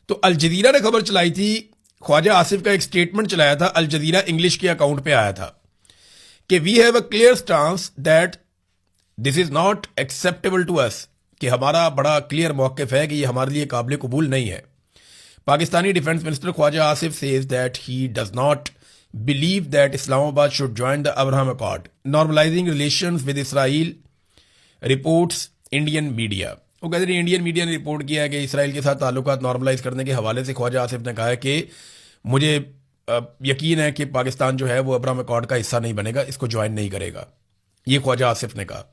تو الجزیرہ نے خبر چلائی تھی، خواجہ آصف کا ایک سٹیٹمنٹ چلایا تھا، الجزیرہ انگلش کے اکاؤنٹ پہ آیا تھا کہ we have a clear stance that this is not acceptable to us, کہ ہمارا بڑا کلیئر موقف ہے کہ یہ ہمارے لیے قابل قبول نہیں ہے. Pakistani defence minister Khawaja Asif says that he does not believe that Islamabad should join the Abraham accord normalising relations with Israel reports Indian media. وہ کہتے ہیں انڈین میڈیا نے رپورٹ کیا ہے کہ اسرائیل کے ساتھ تعلقات نارملائز کرنے کے حوالے سے خواجہ آصف نے کہا ہے کہ مجھے یقین ہے کہ پاکستان جو ہے وہ ابراہم اکارڈ کا حصہ نہیں بنے گا، اس کو جوائن نہیں کرے گا. یہ خواجہ آصف نے کہا.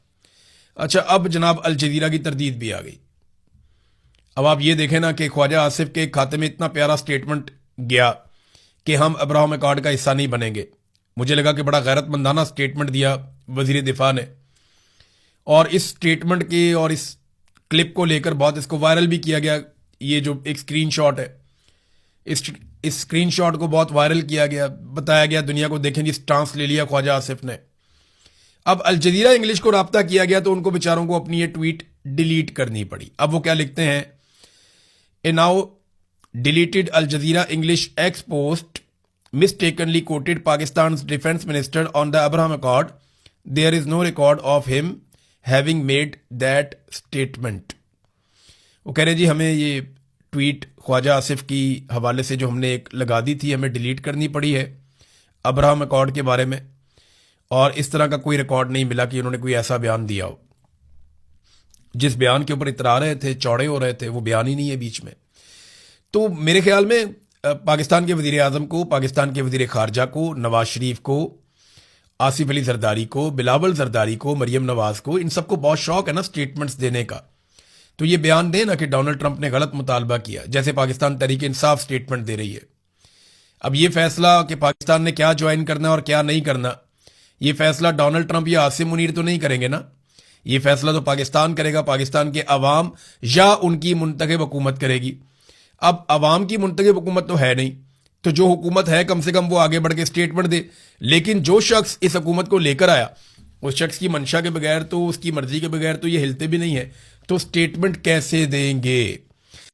اچھا، اب جناب الجزیرہ کی تردید بھی آ گئی. اب آپ یہ دیکھیں نا کہ خواجہ آصف کے کھاتے میں اتنا پیارا سٹیٹمنٹ گیا کہ ہم ابراہم اکارڈ کا حصہ نہیں بنیں گے. مجھے لگا کہ بڑا غیرت مندانہ سٹیٹمنٹ دیا وزیر دفاع نے، اور اس سٹیٹمنٹ کے اور اس کلپ کو لے کر بہت اس کو وائرل بھی کیا گیا. یہ جو ایک سکرین شاٹ ہے، اس سکرین شاٹ کو بہت وائرل کیا گیا، بتایا گیا دنیا کو دیکھیں جی سٹانس لے لیا خواجہ آصف نے. اب الجزیرہ انگلش کو رابطہ کیا گیا تو ان کو بیچاروں کو اپنی یہ ٹویٹ ڈیلیٹ کرنی پڑی. اب وہ کیا لکھتے ہیں، a now deleted Al Jazeera English X post mistakenly quoted Pakistan's defense minister on the Abraham Accord. There is no record of him having made that statement. وہ کہہ رہے جی ہمیں یہ ٹویٹ خواجہ آصف کی حوالے سے جو ہم نے ایک لگا دی تھی ہمیں ڈیلیٹ کرنی پڑی ہے ابراہم اکارڈ کے بارے میں، اور اس طرح کا کوئی ریکارڈ نہیں ملا کہ انہوں نے کوئی ایسا بیان دیا ہو. جس بیان کے اوپر اترا رہے تھے، چوڑے ہو رہے تھے، وہ بیان ہی نہیں ہے بیچ میں. تو میرے خیال میں پاکستان کے وزیر اعظم کو، پاکستان کے وزیر خارجہ کو، نواز شریف کو، آصف علی زرداری کو، بلاول زرداری کو، مریم نواز کو، ان سب کو بہت شوق ہے نا سٹیٹمنٹس دینے کا. تو یہ بیان دیں نا کہ ڈونلڈ ٹرمپ نے غلط مطالبہ کیا، جیسے پاکستان تحریک انصاف سٹیٹمنٹ دے رہی ہے. اب یہ فیصلہ کہ پاکستان نے کیا جوائن کرنا اور کیا نہیں کرنا، یہ فیصلہ ڈونلڈ ٹرمپ یا عاصم منیر تو نہیں کریں گے نا. یہ فیصلہ تو پاکستان کرے گا، پاکستان کے عوام یا ان کی منتخب حکومت کرے گی. اب عوام کی منتخب حکومت تو ہے نہیں، تو جو حکومت ہے کم سے کم وہ آگے بڑھ کے سٹیٹمنٹ دے. لیکن جو شخص اس حکومت کو لے کر آیا، اس شخص کی منشا کے بغیر تو، اس کی مرضی کے بغیر تو یہ ہلتے بھی نہیں ہے، تو سٹیٹمنٹ کیسے دیں گے؟